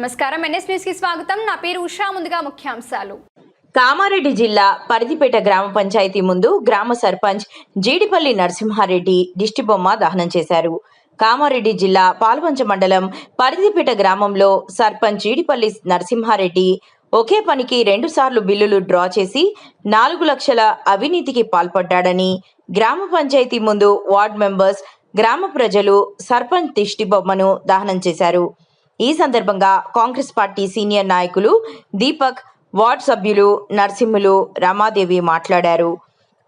నమస్కారం NS news కి స్వాగతం. నా పేరు ఉషా. ముందుగా ముఖ్యాంశాలు. కామారెడ్డి జిల్లా పరిధిపేట గ్రామ పంచాయతీ ముందు గ్రామ సర్పంచ్ జీడిపల్లి నరసింహారెడ్డి దిష్టిబొమ్మ దహనం చేశారు. కామారెడ్డి జిల్లా పాల్వంచ మండలం పరిధిపేట గ్రామంలో సర్పంచ్ జీడిపల్లి నరసింహారెడ్డి ఒకే పనికి 2 సార్లు బిల్లులు డ్రా చేసి 4 లక్షల అవినీతికి పాల్పడ్డాడని గ్రామ పంచాయతీ ముందు వార్డు మెంబర్స్, గ్రామ ప్రజలు సర్పంచ్ దిష్టిబొమ్మను దహనం చేశారు. ఈ సందర్భంగా కాంగ్రెస్ పార్టీ సీనియర్ నాయకులు దీపక్, వార్డు సభ్యులు నరసింహులు, రమాదేవి మాట్లాడారు.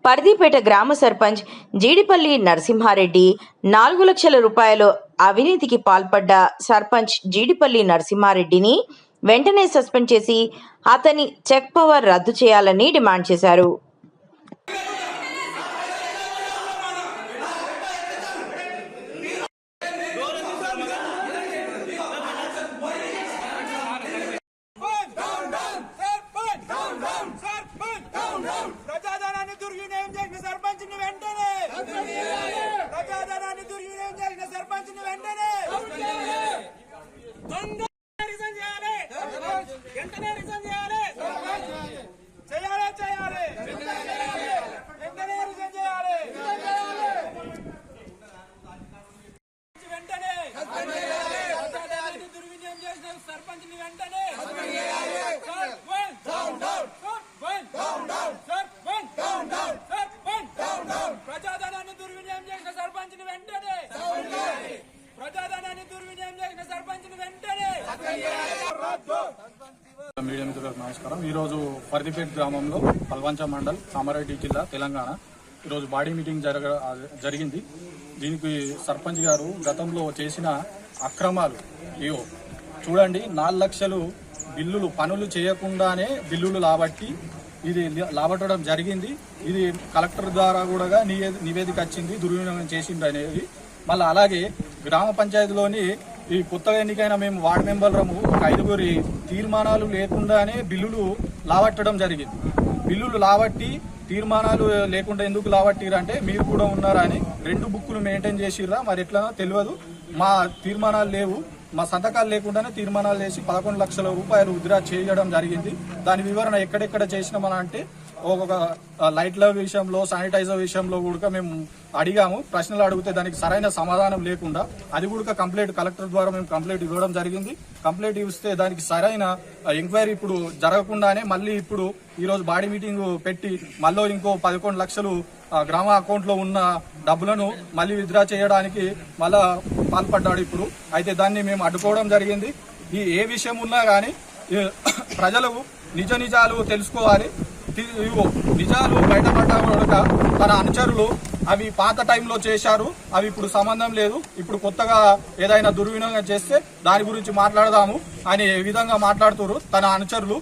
పరిధిపేట గ్రామ సర్పంచ్ జీడిపల్లి నరసింహారెడ్డి 4 లక్షల రూపాయలు అవినీతికి పాల్పడ్డ సర్పంచ్ జీడిపల్లి నరసింహారెడ్డిని వెంటనే సస్పెండ్ చేసి అతని చెక్ పవర్ రద్దు చేయాలని డిమాండ్ చేశారు. మీడియా మిత్రులకు నమస్కారం. ఈరోజు పరిధిపేట గ్రామంలో పల్వంచ మండల్, కామారెడ్డి జిల్లా, తెలంగాణ ఈరోజు బాడీ మీటింగ్ జరిగింది. దీనికి సర్పంచ్ గారు గతంలో చేసిన అక్రమాలు ఇవో చూడండి. 4 లక్షలు బిల్లులు పనులు చేయకుండానే బిల్లులు ఇది లాబట్టడం జరిగింది. ఇది కలెక్టర్ ద్వారా కూడా నివేదిక వచ్చింది, దుర్వినియోగం చేసింది అనేది. మళ్ళీ అలాగే గ్రామ పంచాయతీలోని ఈ కొత్తగా ఎన్నికైన మేము వార్డు మెంబర్లము 5 తీర్మానాలు లేకుండానే బిల్లులు లావట్టడం జరిగింది. బిల్లులు లావట్టి తీర్మానాలు లేకుండా ఎందుకు లావట్టిరంటే మీరు కూడా ఉన్నారా అని 2 బుక్కులు మెయింటైన్ చేసిర్రా మరి ఎట్లనో తెలియదు. మా తీర్మానాలు లేవు, మా సంతకాలు లేకుండానే తీర్మానాలు చేసి 11 లక్షల రూపాయలు విత్డ్రా చేయడం జరిగింది. దాని వివరణ ఎక్కడెక్కడ చేసినామని అంటే ఒక లైట్ల విషయంలో, శానిటైజర్ విషయంలో కూడా మేము అడిగాము. ప్రశ్నలు అడిగితే దానికి సరైన సమాధానం లేకుండా అది కూడా కంప్లైంట్ కలెక్టర్ ద్వారా మేము కంప్లైంట్ ఇవ్వడం జరిగింది. కంప్లైంట్ ఇస్తే దానికి సరైన ఎంక్వైరీ ఇప్పుడు జరగకుండానే మళ్ళీ ఇప్పుడు ఈరోజు బాడీ మీటింగ్ పెట్టి మళ్ళీ ఇంకో 11 లక్షలు గ్రామ అకౌంట్లో ఉన్న డబ్బులను మళ్ళీ విత్డ్రా చేయడానికి మళ్ళా పాల్పడ్డాడు ఇప్పుడు. అయితే దాన్ని మేము అడ్డుకోవడం జరిగింది. ఏ విషయం ఉన్నా కానీ ప్రజలు నిజాలు తెలుసుకోవాలి. నిజాలు బయటపడ్డా తన అనుచరులు అవి పాత టైంలో చేశారు, అవి ఇప్పుడు సంబంధం లేదు, ఇప్పుడు కొత్తగా ఏదైనా దుర్వినియోగం చేస్తే దాని గురించి మాట్లాడదాము అని ఏ విధంగా మాట్లాడుతున్నారు తన అనుచరులు.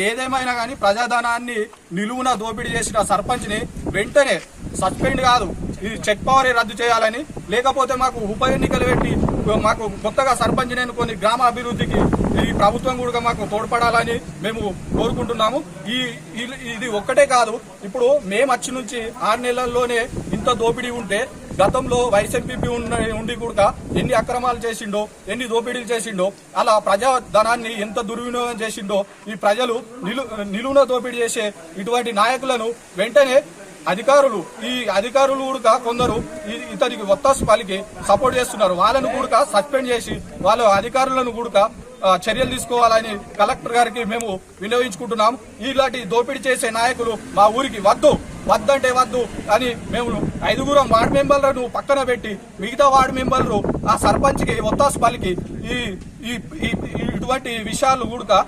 ఏదేమైనా కానీ ప్రజాధనాన్ని నిలువున దోపిడీ చేసిన సర్పంచ్ని వెంటనే సస్పెండ్ కాదు, ఇది చెక్ పవర్ రద్దు చేయాలని, లేకపోతే మాకు ఉప ఎన్నికలు పెట్టి మాకు కొత్తగా సర్పంచ్ని ఎన్నుకొని గ్రామ అభివృద్ధికి ఈ ప్రభుత్వం కూడా మాకు తోడ్పడాలని మేము కోరుకుంటున్నాము. ఇది ఒక్కటే కాదు, ఇప్పుడు మేము వచ్చి నుంచి 6 నెలల్లోనే ఇంత దోపిడీ ఉంటే గతంలో వైస్ ఎంపీపీ ఉండి కూడా ఎన్ని అక్రమాలు చేసిండో, ఎన్ని దోపిడీలు చేసిండో, అలా ప్రజాధనాన్ని ఎంత దుర్వినియోగం చేసిండో ఈ ప్రజలు నిలువున దోపిడీ చేసే ఇటువంటి నాయకులను వెంటనే ఈ అధికారులు కూడా కొందరు ఇతనికి ఒత్తాసు పలికి సపోర్ట్ చేస్తున్నారు. వాళ్ళను కూడా సస్పెండ్ చేసి వాళ్ళ అధికారులను కూడా చర్యలు తీసుకోవాలని కలెక్టర్ గారికి మేము వినియోగించుకుంటున్నాం. ఇలాంటి దోపిడీ చేసే నాయకులు మా ఊరికి వద్దంటే వద్దు అని మేము 5 వార్డు మెంబర్లను పక్కన పెట్టి మిగతా వార్డు మెంబర్లు ఆ సర్పంచ్కి ఒత్తాసు పలికి ఇటువంటి విషయాలు కూడా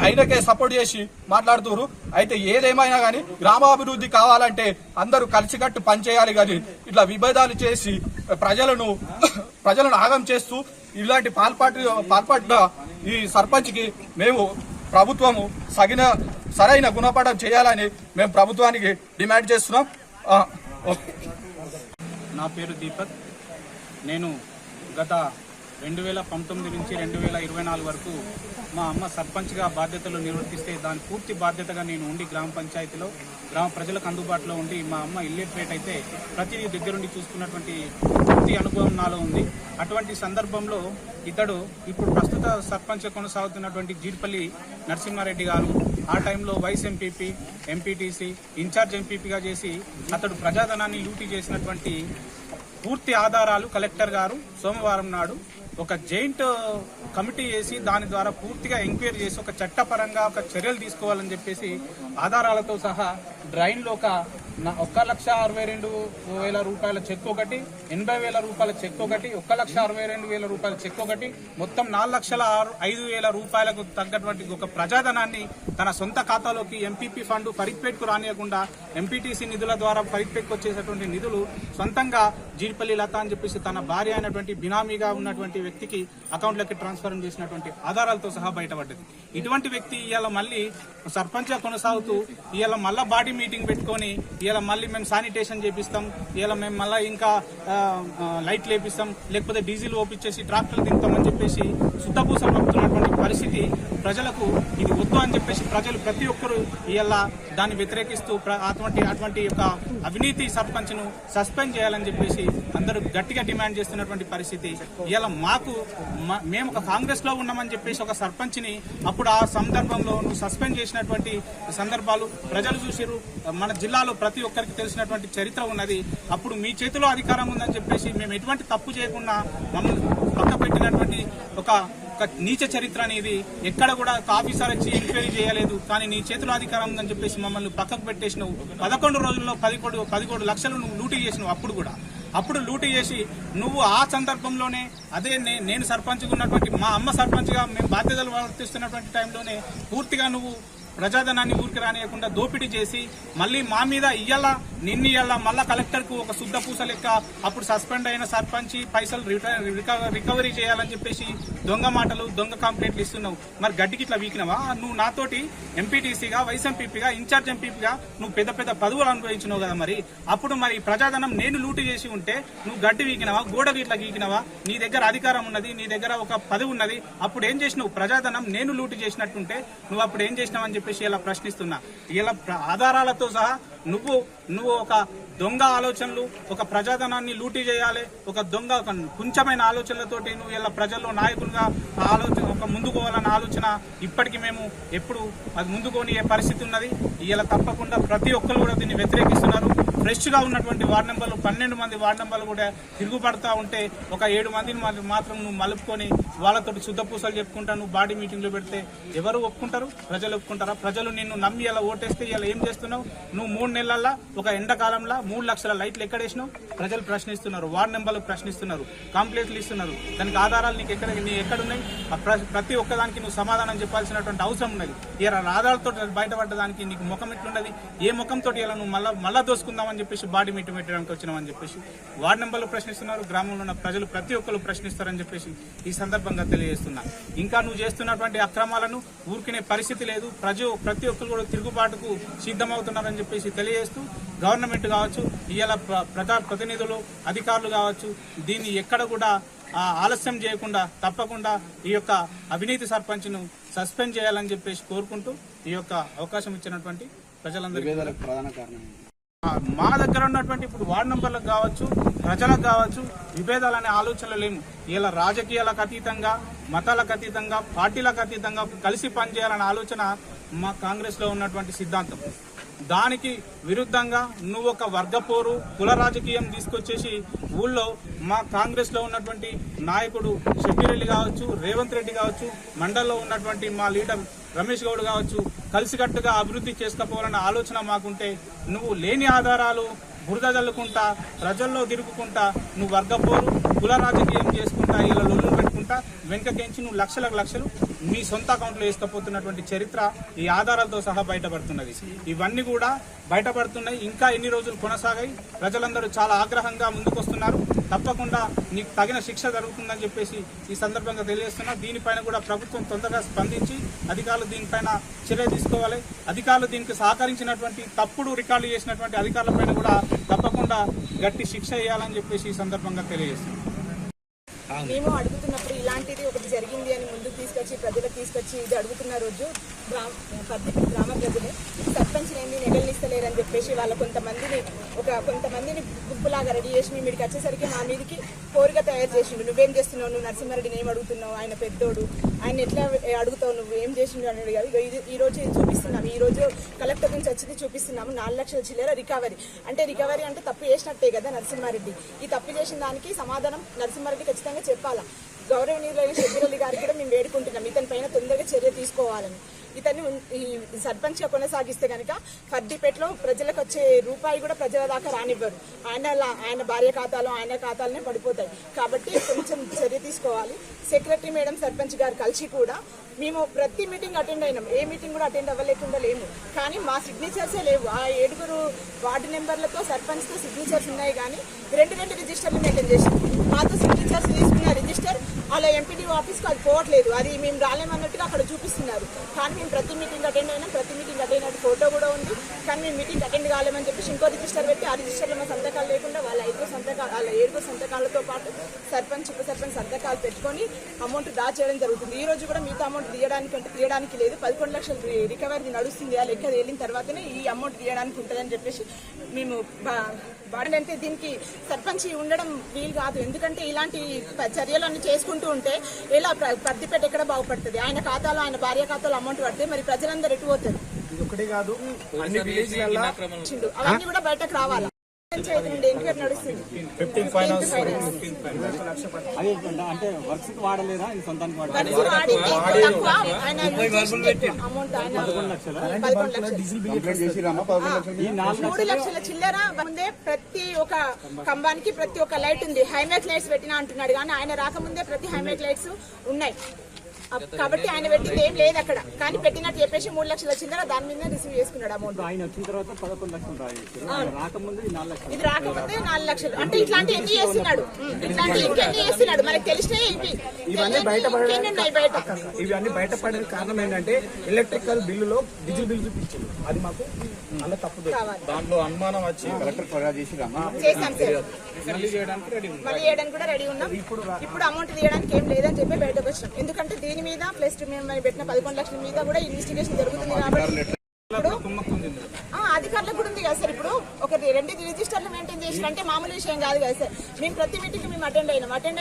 ఆయనకే సపోర్ట్ చేసి మాట్లాడుతున్నారు. అయితే ఏదేమైనా కానీ గ్రామాభివృద్ధి కావాలంటే అందరూ కలిసికట్టు పనిచేయాలి. కానీ ఇట్లా విభేదాలు చేసి ప్రజలను ఆగం చేస్తూ ఇలాంటి పాల్పడ్డ ఈ సర్పంచ్కి మేము ప్రభుత్వము సరైన గుణపాఠం చేయాలని మేము ప్రభుత్వానికి డిమాండ్ చేస్తున్నాం. నా పేరు దీపక్. నేను గత 2019 నుంచి 2024 వరకు మా అమ్మ సర్పంచ్గా బాధ్యతలు నిర్వర్తిస్తే దాని పూర్తి బాధ్యతగా నేను ఉండి గ్రామ పంచాయతీలో గ్రామ ప్రజలకు అందుబాటులో ఉండి మా అమ్మ ఇల్లిటరేట్ అయితే ప్రతిదీ దగ్గరుండి చూసుకున్నటువంటి పూర్తి అనుభవం నాలో ఉంది. అటువంటి సందర్భంలో ఇప్పుడు ప్రస్తుత సర్పంచ్ కొనసాగుతున్నటువంటి జీడిపల్లి నరసింహారెడ్డి గారు ఆ టైంలో వైస్ ఎంపీపీ, ఎంపీటీసీ, ఇన్ఛార్జ్ ఎంపీపీగా చేసి అతడు ప్రజాధనాన్ని లూటీ చేసినటువంటి పూర్తి ఆధారాలు కలెక్టర్ గారు సోమవారం నాడు ఒక జాయింట్ కమిటీ వేసి దాని ద్వారా పూర్తిగా ఎంక్వైరీ చేసి ఒక చట్టపరంగా ఒక చర్యలు తీసుకోవాలని చెప్పేసి ఆధారాలతో సహా డ్రైన్లో 1,62,000 రూపాయల చెక్ ఒకటి, 80,000 రూపాయల చెక్ ఒకటి, 1,62,000 రూపాయల చెక్ ఒకటి, మొత్తం 4,05,000 రూపాయలకు తగ్గటువంటి ఒక ప్రజాధనాన్ని తన సొంత ఖాతాలోకి ఎంపీపీ ఫండ్ ఫరీద్పేట్కు రానియకుండా ఎంపీటీసీ నిధుల ద్వారా ఫరీద్పేట్కు వచ్చేటటువంటి నిధులు సొంతంగా జీడిపల్లి లత అని చెప్పేసి తన భార్య అయినటువంటి బినామీగా ఉన్నటువంటి వ్యక్తికి అకౌంట్లకి ట్రాన్స్ఫర్ చేసినటువంటి ఆధారాలతో సహా బయటపడ్డది. ఇటువంటి వ్యక్తి ఇవాళ మళ్ళీ సర్పంచ్గా కొనసాగుతూ ఇవాళ మళ్ళా బాడీ మీటింగ్ పెట్టుకొని ఇవాళ మళ్ళీ మేము శానిటేషన్ చేపిస్తాం, ఇవాళ మేము మళ్ళీ ఇంకా లైట్లు వేపిస్తాం, లేకపోతే డీజిల్ ఓపించేసి ట్రాక్టర్లు దింపుతామని చెప్పేసి శుద్ధపూసలు పడుతున్నటువంటి పరిస్థితి ప్రజలకు ఇది వద్దు అని చెప్పేసి ప్రజలు ప్రతి ఒక్కరూ ఇవాళ దాన్ని వ్యతిరేకిస్తూ అటువంటి యొక్క అవినీతి సర్పంచ్ను సస్పెండ్ చేయాలని చెప్పేసి అందరూ గట్టిగా డిమాండ్ చేస్తున్నటువంటి పరిస్థితి. ఇవాళ మేము ఒక కాంగ్రెస్ లో ఉన్నామని చెప్పేసి ఒక సర్పంచ్ని అప్పుడు ఆ సందర్భంలో సస్పెండ్ చేసినటువంటి సందర్భాలు ప్రజలు చూసిరు. మన జిల్లాలో ప్రతి ఒక్కరికి తెలిసినటువంటి చరిత్ర ఉన్నది. అప్పుడు మీ చేతిలో అధికారం ఉందని చెప్పేసి మేము ఎటువంటి తప్పు చేయకుండా మమ్మల్ని పక్క పెట్టినటువంటి ఒక నీచ చరిత్ర అనేది ఎక్కడ కూడా ఒక ఆఫీసర్ వచ్చి ఎంక్వైరీ చేయలేదు. కానీ నీ చేతిలో అధికారం ఉందని చెప్పేసి మమ్మల్ని పక్కకు పెట్టేసినావు. 11 రోజుల్లో 11 లక్షలు నువ్వు లూటీ చేసినావు. అప్పుడు లూటీ చేసి నువ్వు ఆ సందర్భంలోనే అదే నేను సర్పంచ్గా ఉన్నటువంటి మా అమ్మ సర్పంచ్గా మేము బాధ్యతలు వర్తిస్తున్నటువంటి టైంలోనే పూర్తిగా నువ్వు ప్రజాధనాన్ని ఊరికి రానియకుండా దోపిడీ చేసి మళ్ళీ మా మీద నిన్న మళ్ళా కలెక్టర్కు ఒక శుద్ధ పూస లెక్క అప్పుడు సస్పెండ్ అయిన సర్పంచ్ పైసలు రికవరీ చేయాలని చెప్పేసి దొంగ మాటలు, దొంగ కంప్లైంట్లు ఇస్తున్నావు. మరి గడ్డికి ఇట్లా వీకినవా? నువ్వు నాతోటి ఎంపీటీసీగా, వైస్ ఎంపీపీగా, ఇన్ఛార్జ్ ఎంపీపీగా నువ్వు పెద్ద పెద్ద పదవులు అనుభవించినావు కదా. మరి అప్పుడు మరి ప్రజాధనం నేను లూటీ చేసి ఉంటే నువ్వు గడ్డి వీకినవా, గోడకి ఇట్లా గీకినవా? నీ దగ్గర అధికారం ఉన్నది, నీ దగ్గర ఒక పదవి ఉన్నది. అప్పుడు ఏం చేసినావు? ప్రజాధనం నేను లూటీ చేసినట్టుంటే నువ్వు అప్పుడు ఏం చేసినావు అని చెప్పేసి ఇలా ప్రశ్నిస్తున్నా. ఇలా ఆధారాలతో సహా నువ్వు ఒక దొంగ ఆలోచనలు, ఒక ప్రజాధనాన్ని లూటీ చేయాలి, ఒక కుంచమైన ఆలోచనలతోటి నువ్వు ఇలా ప్రజల్లో నాయకులుగా ఒక ముందుకోవాలన్న ఆలోచన ఇప్పటికీ మేము ఎప్పుడు అది ముందుకొని ఏ పరిస్థితి ఉన్నది. ఇలా తప్పకుండా ప్రతి ఒక్కరు కూడా దీన్ని వ్యతిరేకిస్తున్నారు. ఫ్రెష్ గా ఉన్నటువంటి వార్డు నెంబర్లు 12 మంది వార్డు నెంబర్లు కూడా తిరుగుపడతా ఉంటే ఒక 7 మందిని మాత్రం నువ్వు మలుపుకొని వాళ్ళతోటి శుద్ధపూసలు చెప్పుకుంటా నువ్వు బాడీ మీటింగ్లో పెడితే ఎవరు ఒప్పుకుంటారు? ప్రజలు ఒప్పుకుంటారా? ప్రజలు నిన్ను నమ్మి ఇలా ఓటేస్తే ఇలా ఏం చేస్తున్నావు? నువ్వు 3 నెలల్లో ఒక ఎండాకాలంలో 3 లక్షల లైట్లు ఎక్కడేసినావు? ప్రజలు ప్రశ్నిస్తున్నారు, వార్డు నెంబర్లు ప్రశ్నిస్తున్నారు, కంప్లైంట్లు ఇస్తున్నారు. దానికి ఆధారాలు నీ ఎక్కడున్నాయి? ప్రతి ఒక్కదానికి నువ్వు సమాధానం చెప్పాల్సినటువంటి అవసరం ఉన్నది. ఇలా ఆధారాలతో బయటపడ్డదానికి నీకు ముఖం ఎట్లున్నది? ఏ ముఖంతో ఇలా నువ్వు మళ్ళా దోసుకుందామని చెప్పేసి బాడీ మీటింగ్ పెట్టడానికి వచ్చినామని చెప్పేసి వార్డు నెంబర్లు ప్రశ్నిస్తున్నారు, గ్రామంలో ఉన్న ప్రజలు ప్రతి ఒక్కరు ప్రశ్నిస్తారని చెప్పేసి ఈ సందర్భంగా తెలియజేస్తున్నా. ఇంకా నువ్వు చేస్తున్నటువంటి అక్రమాలను ఊరుకునే పరిస్థితి లేదు. ప్రతి ఒక్కరు కూడా తిరుగుబాటుకు సిద్ధమవుతున్నారని చెప్పేసి తెలియజేస్తూ గవర్నమెంట్ కావచ్చు, ఇవాళ ప్రజాప్రతినిధులు, అధికారులు కావచ్చు, దీన్ని ఎక్కడ కూడా ఆలస్యం చేయకుండా తప్పకుండా ఈ యొక్క అవినీతి సర్పంచ్ను సస్పెండ్ చేయాలని చెప్పేసి కోరుకుంటూ ఈ యొక్క అవకాశం ఇచ్చినటువంటి ప్రజలందరికీ ప్రధాన కారణం మా దగ్గర ఉన్నటువంటి ఇప్పుడు వార్డు నంబర్లకు కావచ్చు, ప్రజలకు కావచ్చు, విభేదాలనే ఆలోచనలు లేము. ఇలా రాజకీయాలకు అతీతంగా, మతాలకు అతీతంగా, పార్టీలకు అతీతంగా కలిసి పనిచేయాలనే ఆలోచన మా కాంగ్రెస్ లో ఉన్నటువంటి సిద్ధాంతం. దానికి విరుద్ధంగా నువ్వు ఒక వర్గపోరు, కుల రాజకీయం తీసుకొచ్చేసి ఊళ్ళో మా కాంగ్రెస్ లో ఉన్నటువంటి నాయకుడు షబ్బీరెడ్డి కావచ్చు, రేవంత్ రెడ్డి కావచ్చు, మండల్లో ఉన్నటువంటి మా లీడర్ రమేష్ గౌడ్ కావచ్చు, కలిసికట్టుగా అభివృద్ధి చేసుకుపోవాలన్న ఆలోచన మాకుంటే నువ్వు లేని ఆధారాలు బురద జల్లుకుంటా, ప్రజల్లో తిరుగుకుంటా, నువ్వు వర్గపోరు, కుల రాజకీయం చేసుకుంటా, ఇలా లొల్లు పెట్టుకుంటా వెనుకకేంచి నువ్వు లక్షలు మీ సొంత అకౌంట్లో వేసుకపోతున్నటువంటి చరిత్ర ఈ ఆధారాలతో సహా బయటపడుతున్నది. ఇవన్నీ కూడా బయటపడుతున్నాయి. ఇంకా ఎన్ని రోజులు కొనసాగాయి? ప్రజలందరూ చాలా ఆగ్రహంగా ముందుకొస్తున్నారు. తప్పకుండా నీకు తగిన శిక్ష జరుగుతుందని చెప్పేసి ఈ సందర్భంగా తెలియజేస్తున్నా. దీనిపైన కూడా ప్రభుత్వం తొందరగా స్పందించి అధికారులు దీనిపైన చర్య తీసుకోవాలి. అధికారులు దీనికి సహకరించినటువంటి తప్పుడు రికార్డు చేసినటువంటి అధికారులపైన కూడా తప్పకుండా గట్టి శిక్ష వేయాలని చెప్పేసి ఈ సందర్భంగా తెలియజేస్తున్నాం. మేము అడుగుతున్నప్పుడు ఇలాంటిది ఒకటి జరిగింది అని ముందుకు తీసుకొచ్చి ప్రజలకు తీసుకొచ్చి ఇది అడుగుతున్న రోజు గ్రామ ప్రజలే సర్పంచ్ ఏంది నెగలనిస్తలేరని చెప్పేసి వాళ్ళ కొంతమందిని గుంపులాగా రెడీ చేసి మేము ఇక్కడికి వచ్చేసరికి మా మీదకి కోరిక తయారు చేసిండు. నువ్వేం చేస్తున్నావు, నువ్వు నరసింహారెడ్డిని ఏం అడుగుతున్నావు, ఆయన పెద్దోడు, ఆయన ఎట్లా అడుగుతావు, నువ్వు ఏం చేసిండు అని అడిగారు. ఈ రోజు చూపిస్తున్నాము, ఈ రోజు కలెక్టర్ నుంచి వచ్చింది చూపిస్తున్నాము. 4 లక్షల చిల్లర రికవరీ అంటే తప్పు చేసినట్టే కదా నరసింహారెడ్డి. ఈ తప్పు చేసిన దానికి సమాధానం నరసింహారెడ్డి ఖచ్చితంగా చెప్పాలా. గౌరవనీయులైన షబ్బీర్ అలీ గారికి కూడా మేము వేడుకుంటున్నాం ఇతని పైన తొందరగా చర్య తీసుకోవాలని. ఇతన్ని ఈ సర్పంచ్గా కొనసాగిస్తే కనుక ఫర్దిపేటలో ప్రజలకు వచ్చే రూపాయి కూడా ప్రజల దాకా రానివ్వరు. ఆయన భార్య ఖాతాలో ఆయన ఖాతాలనే పడిపోతాయి. కాబట్టి కొంచెం చర్య తీసుకోవాలి. సెక్రటరీ మేడం సర్పంచ్ గారు కలిసి కూడా మేము ప్రతి మీటింగ్ అటెండ్ అయినాం. ఏ మీటింగ్ కూడా అటెండ్ అవ్వలేకుండా లేము. కానీ మా సిగ్నేచర్సే లేవు. ఆ 7 వార్డు నెంబర్లతో సర్పంచ్తో సిగ్నేచర్స్ ఉన్నాయి, కానీ 2 రిజిస్టర్లు మెయింటైన్ చేసాం. మాతో సిగ్నేచర్స్ తీసుకున్న రిజిస్టర్ అలా ఎంపీడీఓ ఆఫీస్కి అది పోవట్లేదు. అది మేము రాలేమన్నట్టుగా అక్కడ చూపిస్తున్నారు. కానీ మేము ప్రతి మీటింగ్ అటెండ్ అయినాం. ప్రతి మీటింగ్ అటెండ్ అయిన ఫోటో కూడా ఉంది. కానీ మేము మీటింగ్ అటెండ్ కాలేమని చెప్పేసి ఇంకో రిజిస్టర్ పెట్టి ఆ రిజిస్టర్లో మా సంతకాలు లేకుండా వాళ్ళ 7 సంతకాలతో పాటు సర్పంచ్ ఉప సర్పంచ్ సంతకాలు పెట్టుకొని అమౌంట్ డ్రా చేయడం జరుగుతుంది. ఈ రోజు కూడా మిగతా అమౌంట్ తీయడానికి లేదు. 11 లక్షలు రికవరీ నడుస్తుంది. ఆ లెక్క తేలిన తర్వాతనే ఈ అమౌంట్ తీయడానికి ఉంటుందని చెప్పేసి మేము అంటే దీనికి సర్పంచ్ ఉండడం వీలు కాదు. ఎందుకంటే ఇలాంటి చర్యలన్నీ చేసుకుంటూ ఉంటే ఇలా పర్దిపేట ఎక్కడ బాగుపడుతుంది. ఆయన ఖాతాలో ఆయన భార్య ఖాతాలో అమౌంట్ పడితే మరి ప్రజలందరూ ఎటు పోతారు? అవన్నీ కూడా బయటకు రావాలి. ఎంక్వైరీ నడుస్తుంది. ఆయన 3 లక్షల చిల్లర ముందే ప్రతి ఒక్క కంబానికి ప్రతి ఒక్క లైట్ ఉంది. హైమాక్స్ లైట్స్ పెట్టినా అంటున్నాడు, కానీ ఆయన రాకముందే ప్రతి హైమాక్స్ లైట్స్ ఉన్నాయి. కాబట్టి ఆయన పెట్టింది ఏం లేదు అక్కడ. కానీ పెట్టినట్టు చెప్పేసి 3 లక్షల చిల్లర దాని మీద రిసీవ్ చేసుకున్నాడు అమౌంట్. ఆయన వచ్చిన తర్వాత 11 లక్షలు రాకముందు ఇది రాకముందే 4 లక్షలు. అంటే ఇట్లాంటి ఎన్ని చేస్తున్నాడు, ఇట్లాంటి ఇంకెన్ని చేస్తున్నాడు మనకు తెలిసినా ఇవన్నీ ఇవన్నీ బయటపడే కారణం ఏంటంటే ఎలక్ట్రికల్ బిల్లులో డీజిల్ బిల్లు చూపించారు. అది మాకు అలా తప్పు. దాంట్లో అనుమానం వచ్చి కలెక్టర్ ఫిర్యాదు చేసి చేశాం సార్. మళ్ళీ చేయడానికి కూడా రెడీ ఉన్నాం. ఇప్పుడు అమౌంట్ తీయడానికి ఏం లేదని చెప్పి బయటకు వచ్చినాం. ఎందుకంటే దీని మీద ప్లస్ మేము పెట్టిన 11 లక్షల మీద కూడా ఇన్వెస్టిగేషన్ జరుగుతుంది కాబట్టి అధికారులకు కూడా ఉంది కదా సార్. ఇప్పుడు ఒక 2 రిజిస్టర్లు మెయింటైన్ చేసినంటే మామూలు విషయం కాదు కదా సార్. మేము ప్రతి మీటింగ్ మేము అటెండ్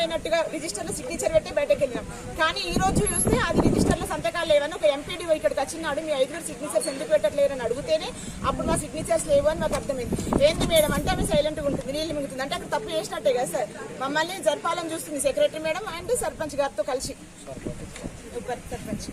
అయినట్టుగా రిజిస్టర్లో సిగ్నేచర్ పెట్టి బయటకు వెళ్ళినాం. కానీ ఈ రోజు చూస్తే అది రిజిస్టర్లో సంతకాలు లేవని ఒక ఎంపీడీఓ ఇక్కడికి వచ్చినాడు. మీ 5 సిగ్నేచర్స్ ఎందుకు పెట్టట్లేరని అడిగితేనే అప్పుడు మా సిగ్నేచర్స్ లేవు అని మాకు అర్థమైంది. ఏంది మేడం అంటే ఆమె సైలెంట్గా ఉంటుంది, నీళ్ళు మిగుతుంది. అంటే అక్కడ తప్పు చేసినట్టే కదా సార్. మమ్మల్ని జరపాలని చూస్తుంది సెక్రటరీ మేడం అండ్ సర్పంచ్ గారితో కలిసి ఉప సర్పంచ్.